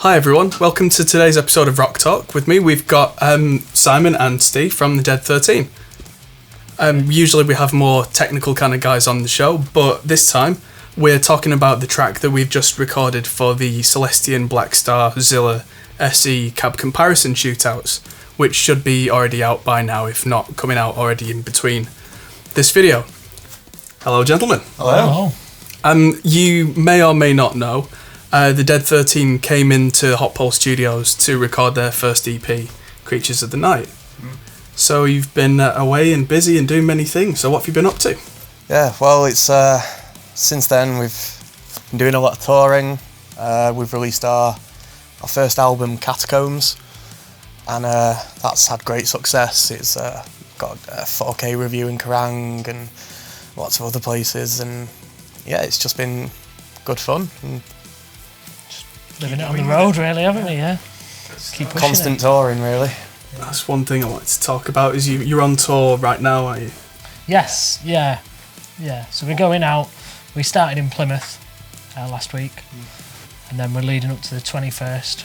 Hi everyone, welcome to today's episode of RockTalk. With me we've got Symon and Ste from the Dead XIII. Usually we have more technical kind of guys on the show, but this time we're talking about the track that we've just recorded for the Celestion, Blackstar, Zilla, SE cab comparison shootouts, which should be already out by now, if not coming out already in between this video. Hello gentlemen. Hello. You may or may not know, the Dead XIII came into Hot Pole Studios to record their first EP, Creatures of the Night. So you've been away and busy and doing many things, so what have you been up to? Yeah, well, it's since then we've been doing a lot of touring. We've released our first album, Catacombs, and that's had great success. It's got a 4K review in Kerrang and lots of other places, and yeah, it's just been good fun. And living it on the road, really, haven't we? Yeah. Keep pushing constant touring, really. That's one thing I wanted to talk about, is you're on tour right now, aren't you? Yes, yeah. So we're going out. We started in Plymouth last week, and then we're leading up to the 21st.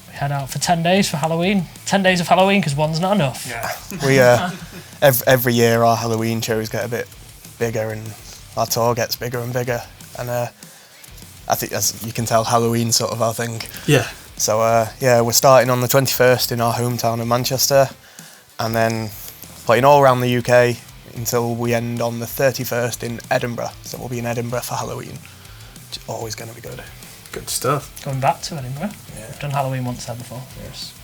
We head out for 10 days for Halloween. 10 days of Halloween, because one's not enough. Yeah. We every year our Halloween shows get a bit bigger, and our tour gets bigger and bigger. And I think, as you can tell, Halloween's sort of our thing. Yeah. So we're starting on the 21st in our hometown of Manchester, and then playing all around the UK until we end on the 31st in Edinburgh. So we'll be in Edinburgh for Halloween, which is always going to be good. Good stuff. Going back to Edinburgh. Yeah. We've done Halloween once there before. Yes.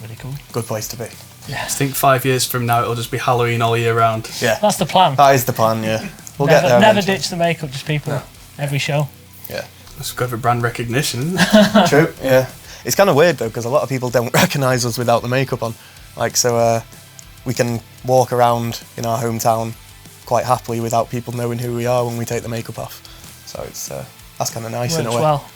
Really cool. Good place to be. Yeah. I think 5 years from now it'll just be Halloween all year round. Yeah. That's the plan. That is the plan, yeah. We'll get there Never eventually. ditch the makeup, just people. No. Every show. Yeah. That's good for brand recognition, isn't it? True, yeah. It's kind of weird though, because a lot of people don't recognise us without the makeup on. We can walk around in our hometown quite happily without people knowing who we are when we take the makeup off. So it's that's kind of nice in a Works way. well.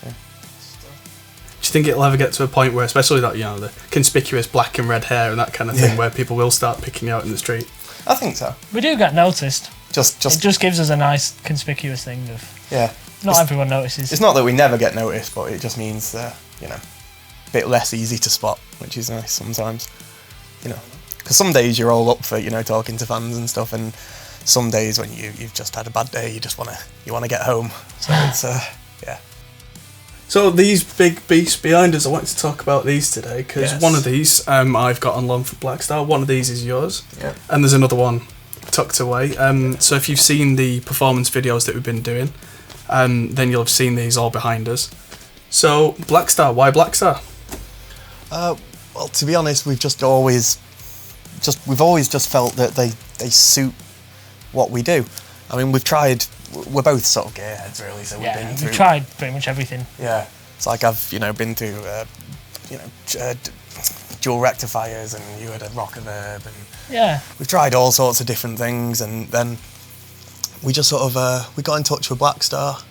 Do you think it'll ever get to a point where, especially that, the conspicuous black and red hair and that kind of thing, where people will start picking you out in the street? I think so. We do get noticed. Just It just gives us a nice conspicuous thing of. yeah. Not everyone notices. It's not that we never get noticed, but it just means a bit less easy to spot, which is nice sometimes. Because some days you're all up for talking to fans and stuff, and some days when you've just had a bad day, you just wanna get home. So it's yeah. So these big beasts behind us, I wanted to talk about these today, because one of these I've got on loan for Blackstar, one of these is yours, and there's another one tucked away. So if you've seen the performance videos that we've been doing, then you'll have seen these all behind us. So Blackstar, why Blackstar? Well, to be honest, we've always just felt that they suit what we do. I mean, we're both sort of gearheads really, so we've tried pretty much everything. Yeah, it's like I've been to dual rectifiers, and you had a rocker verb, and we've tried all sorts of different things, and then we just sort of we got in touch with Blackstar,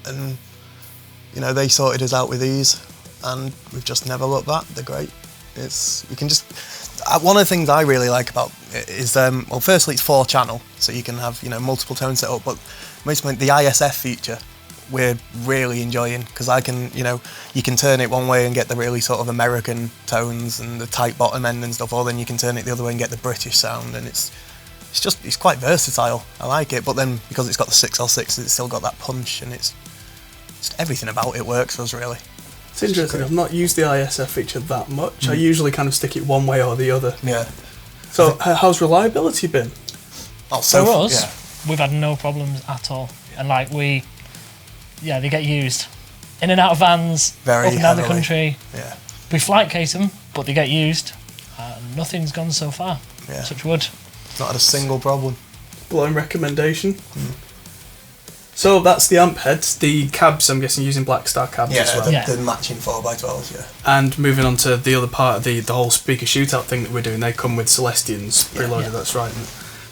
and they sorted us out with these, and we've just never looked back. They're great. One of the things I really like about it is well, firstly it's 4-channel, so you can have multiple tones set up, but mostly the ISF feature we're really enjoying, because I can you can turn it one way and get the really sort of American tones and the tight bottom end and stuff, or then you can turn it the other way and get the British sound, and it's quite versatile. I like it, but then because it's got the 6L6, it's still got that punch, and it's just everything about it works for us really. It's interesting, I've not used the ISF feature that much. I usually kind of stick it one way or the other. Yeah. So how's reliability been? Oh, For us, we've had no problems at all. And they get used in and out of vans, Very up and down the heavily. country. Yeah. We flight case them, but they get used. Nothing's gone so far. Yeah. Touch wood. Not had a single problem. Glowing recommendation. So that's the amp heads. The cabs, I'm guessing, using Blackstar cabs as well. The matching 4x12s, yeah. And moving on to the other part of the whole speaker shootout thing that we're doing, they come with Celestions preloaded, that's right.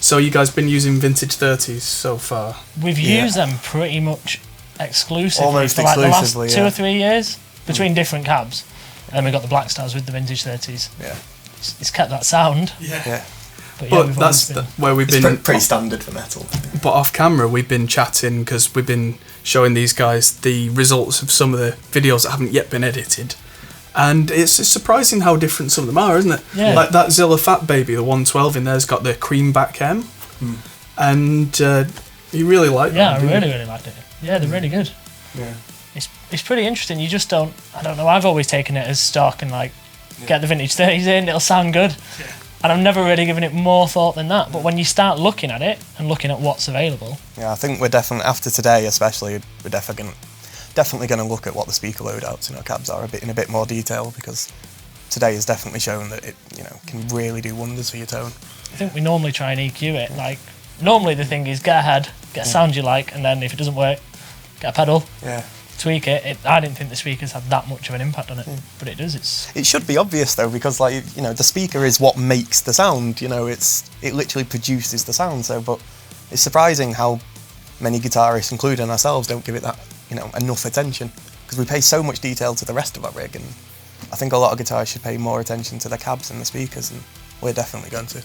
So you guys been using vintage 30s so far? We've used them pretty much exclusively Almost for the last exclusively, 2 or 3 years, between different cabs. And then we got the Blackstars with the vintage 30s. Yeah. It's kept that sound. Yeah. But that's where we've been... pretty standard for metal. But off camera, we've been chatting, because we've been showing these guys the results of some of the videos that haven't yet been edited. And it's surprising how different some of them are, isn't it? Yeah. Like that Zilla Fat Baby, the 112 in there's got the creamback M. And you really like that. Yeah, I really liked it. Yeah, they're really good. Yeah. It's pretty interesting. You just don't, I don't know, I've always taken it as stock and like, get the vintage 30s in, it'll sound good. Yeah. And I've never really given it more thought than that. But when you start looking at it and looking at what's available. Yeah, I think we're definitely, after today especially, we're definitely going to look at what the speaker loadouts in our cabs are in a bit more detail, because today has definitely shown that it, can really do wonders for your tone. I think we normally try and EQ it. Like, normally the thing is get a head, get a sound you like, and then if it doesn't work, get a pedal. Yeah. Tweak it. I didn't think the speakers had that much of an impact on it, but it does. It should be obvious though, because the speaker is what makes the sound. It literally produces the sound. So, but it's surprising how many guitarists, including ourselves, don't give it that enough attention, because we pay so much detail to the rest of our rig, and I think a lot of guitarists should pay more attention to the cabs and the speakers, and we're definitely going to.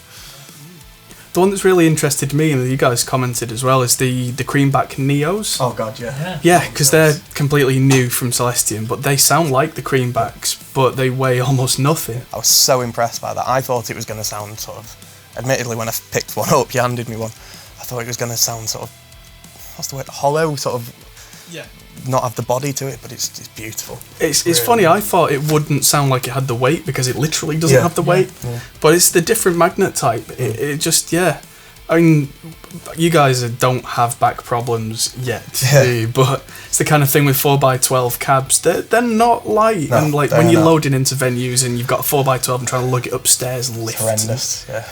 The one that's really interested me, and you guys commented as well, is the creamback Neos. Oh god, yeah. Yeah, because they're completely new from Celestion, but they sound like the creambacks, but they weigh almost nothing. I was so impressed by that. I thought it was going to sound sort of, admittedly when I picked one up, you handed me one, I thought it was going to sound sort of, what's the word, hollow, sort of, yeah, not have the body to it, but it's beautiful. It's really funny, I thought it wouldn't sound like it had the weight, because it literally doesn't have the weight, but it's the different magnet type. It just, I mean, you guys don't have back problems yet, do you? But it's the kind of thing with 4x12 cabs, they're not light, No, and like when you're loading into venues and you've got a 4x12 and trying to lug it upstairs and lift. It's horrendous, yeah.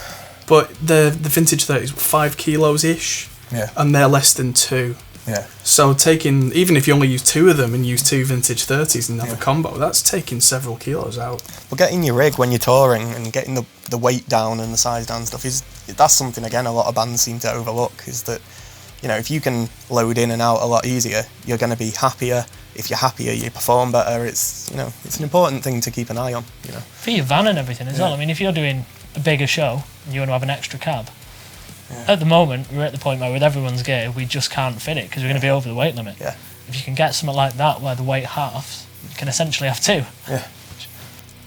But the vintage 30s, 5 kilos-ish, and they're less than 2. Yeah. So even if you only use 2 of them and use 2 vintage 30s and have a combo, that's taking several kilos out. But getting your rig when you're touring and getting the weight down and the size down and stuff, that's something, again, a lot of bands seem to overlook, is that, if you can load in and out a lot easier, you're going to be happier. If you're happier, you perform better. It's, it's an important thing to keep an eye on, For your van and everything as well. I mean, if you're doing a bigger show and you want to have an extra cab, at the moment, we're at the point where with everyone's gear, we just can't fit it because we're going to be over the weight limit. Yeah. If you can get something like that where the weight halves, you can essentially have 2. Yeah.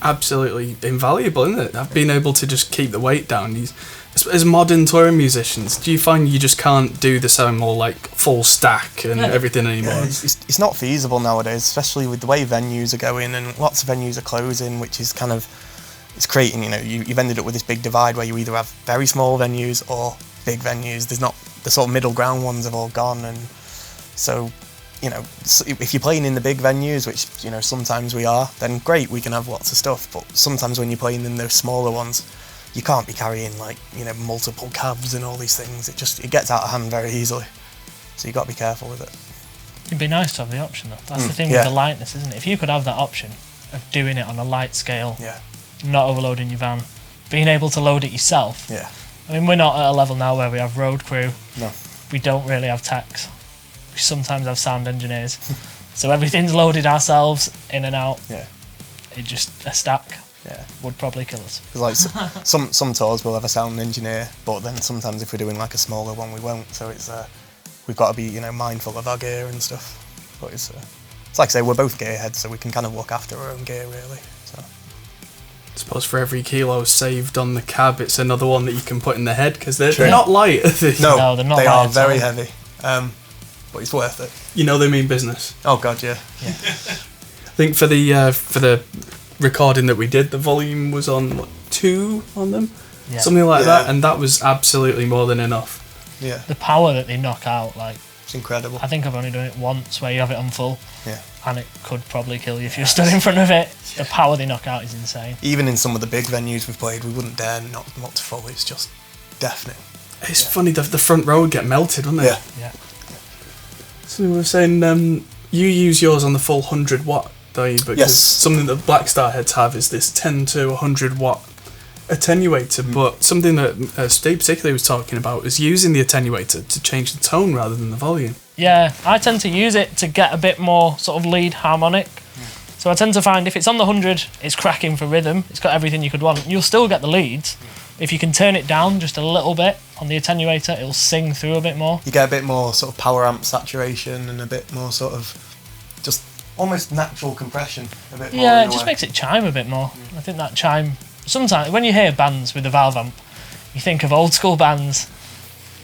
Absolutely invaluable, isn't it? I've been able to just keep the weight down. As modern touring musicians, do you find you just can't do the same more like full stack and everything anymore? Yeah, it's not feasible nowadays, especially with the way venues are going, and lots of venues are closing, which is kind of, it's creating, you've ended up with this big divide where you either have very small venues or big venues. There's not, the sort of middle ground ones have all gone, and so, if you're playing in the big venues, which, sometimes we are, then great, we can have lots of stuff, but sometimes when you're playing in those smaller ones, you can't be carrying multiple cabs and all these things. It gets out of hand very easily, so you've got to be careful with it. It'd be nice to have the option though. That's the thing with the lightness, isn't it? If you could have that option of doing it on a light scale, not overloading your van, being able to load it yourself. Yeah. I mean, we're not at a level now where we have road crew. No. We don't really have techs. We sometimes have sound engineers. So everything's loaded ourselves, in and out. Yeah. It just, a stack would probably kill us. Like some tours we'll have a sound engineer, but then sometimes if we're doing like a smaller one we won't. So it's we've got to be mindful of our gear and stuff. But it's like I say, we're both gearheads, so we can kind of look after our own gear really. So. I suppose for every kilo saved on the cab, it's another one that you can put in the head, because they're not light, are they? No, they're not they light are very all. heavy, but it's worth it. They mean business. Oh god, yeah. I think for the recording that we did, the volume was on 2 on them, something like that, and that was absolutely more than enough. Yeah. The power that they knock out, like, it's incredible. I think I've only done it once where you have it on full. Yeah. And it could probably kill you if you're stood in front of it. The power they knock out is insane. Even in some of the big venues we've played, we wouldn't dare not to full. It's just deafening. It's funny, the front row would get melted, wouldn't it? Yeah. So we were saying, you use yours on the full 100 watt, don't you? Because something that Blackstar heads have is this 10 to 100 watt attenuator, but something that Steve particularly was talking about is using the attenuator to change the tone rather than the volume. Yeah, I tend to use it to get a bit more sort of lead harmonic. So I tend to find if it's on the 100, it's cracking for rhythm, it's got everything you could want. You'll still get the leads. If you can turn it down just a little bit on the attenuator, it'll sing through a bit more. You get a bit more sort of power amp saturation and a bit more sort of just almost natural compression. A bit more. Yeah, it just makes it chime a bit more. I think that chime, sometimes when you hear bands with a valve amp, you think of old school bands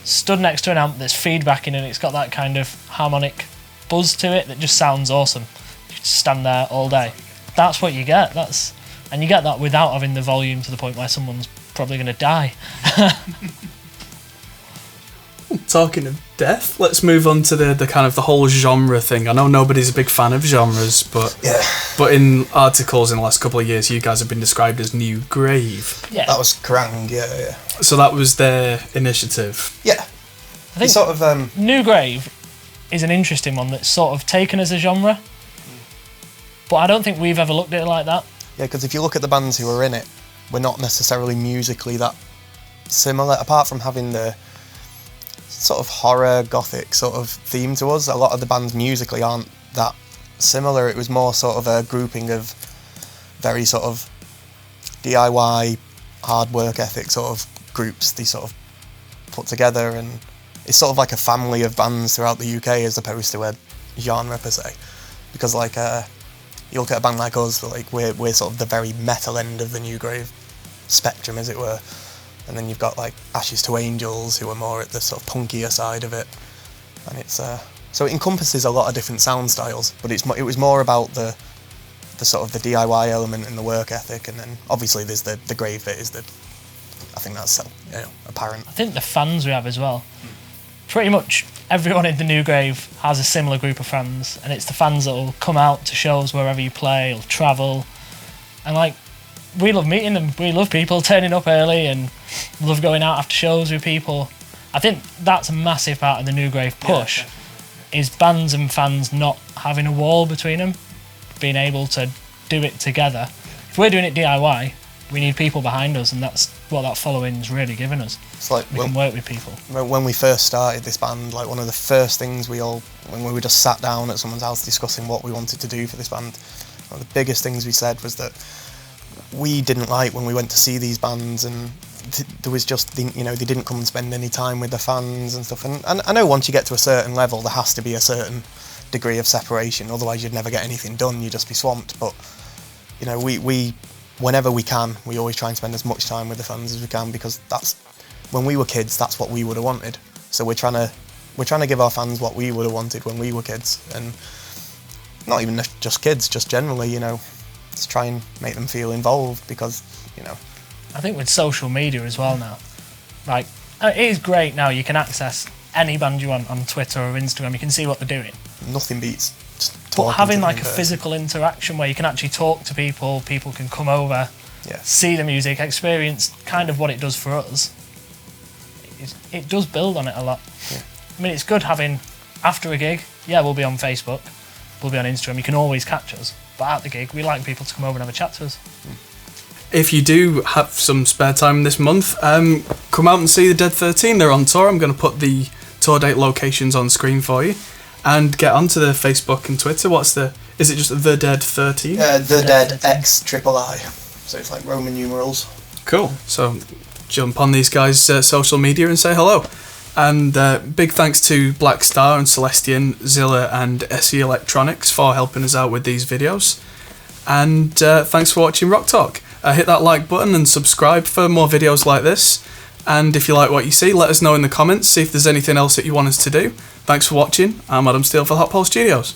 stood next to an amp that's feedbacking and it's got that kind of harmonic buzz to it that just sounds awesome. You could stand there all day. That's what you get. And you get that without having the volume to the point where someone's probably going to die. Talking of death, let's move on to the kind of the whole genre thing. I know nobody's a big fan of genres, but in articles in the last couple of years, you guys have been described as New Grave. Yeah. That was Kerrang, yeah. So that was their initiative. Yeah. I think sort of New Grave is an interesting one that's sort of taken as a genre, but I don't think we've ever looked at it like that. Yeah, because if you look at the bands who are in it, we're not necessarily musically that similar, apart from having the sort of horror gothic sort of theme to us. A lot of the bands musically aren't that similar. It was more sort of a grouping of very sort of DIY hard work ethic sort of groups they sort of put together, and it's sort of like a family of bands throughout the UK as opposed to a genre per se. Because like you look at a band like us, like we're sort of the very metal end of the New Grave spectrum, as it were. And then you've got like Ashes to Angels, who are more at the sort of punkier side of it, and it's so it encompasses a lot of different sound styles. But it was more about the sort of the DIY element and the work ethic, and then obviously there's the grave bit is I think that's apparent. I think the fans we have as well. Pretty much everyone in the New Grave has a similar group of fans, and it's the fans that will come out to shows wherever you play, or travel, and like. We love meeting them. We love people turning up early and love going out after shows with people. I think that's a massive part of the New Grave push, is bands and fans not having a wall between them, being able to do it together. If we're doing it DIY, we need people behind us, and that's what that following's really given us. It's like we can work with people. When we first started this band, like one of the first things when we were just sat down at someone's house discussing what we wanted to do for this band, one of the biggest things we said was that we didn't like when we went to see these bands, and there was just they didn't come and spend any time with the fans and stuff. And I know once you get to a certain level, there has to be a certain degree of separation. Otherwise, you'd never get anything done. You'd just be swamped. But we whenever we can, we always try and spend as much time with the fans as we can, because that's when we were kids. That's what we would have wanted. So we're trying to give our fans what we would have wanted when we were kids, and not even just kids, just generally, to try and make them feel involved, because I think with social media as well now, like it is great now, you can access any band you want on Twitter or Instagram, you can see what they're doing. Nothing beats just but having like a person. physical interaction where you can actually talk to people can come over, see the music, experience kind of what it does for us. It does build on it a lot. I mean, it's good having, after a gig, we'll be on Facebook, we'll be on Instagram, you can always catch us. But at the gig, we like people to come over and have a chat to us. If you do have some spare time this month, come out and see the Dead XIII. They're on tour. I'm going to put the tour date locations on screen for you. And get onto the Facebook and Twitter. Is it just the Dead XIII? The Dead XIII. So it's like Roman numerals. Cool. So jump on these guys' social media and say hello. And big thanks to Blackstar and Celestion, Zilla and SE Electronics for helping us out with these videos. And thanks for watching RockTalk. Hit that like button and subscribe for more videos like this. And if you like what you see, let us know in the comments, see if there's anything else that you want us to do. Thanks for watching. I'm Adam Steele for Hot Pole Studios.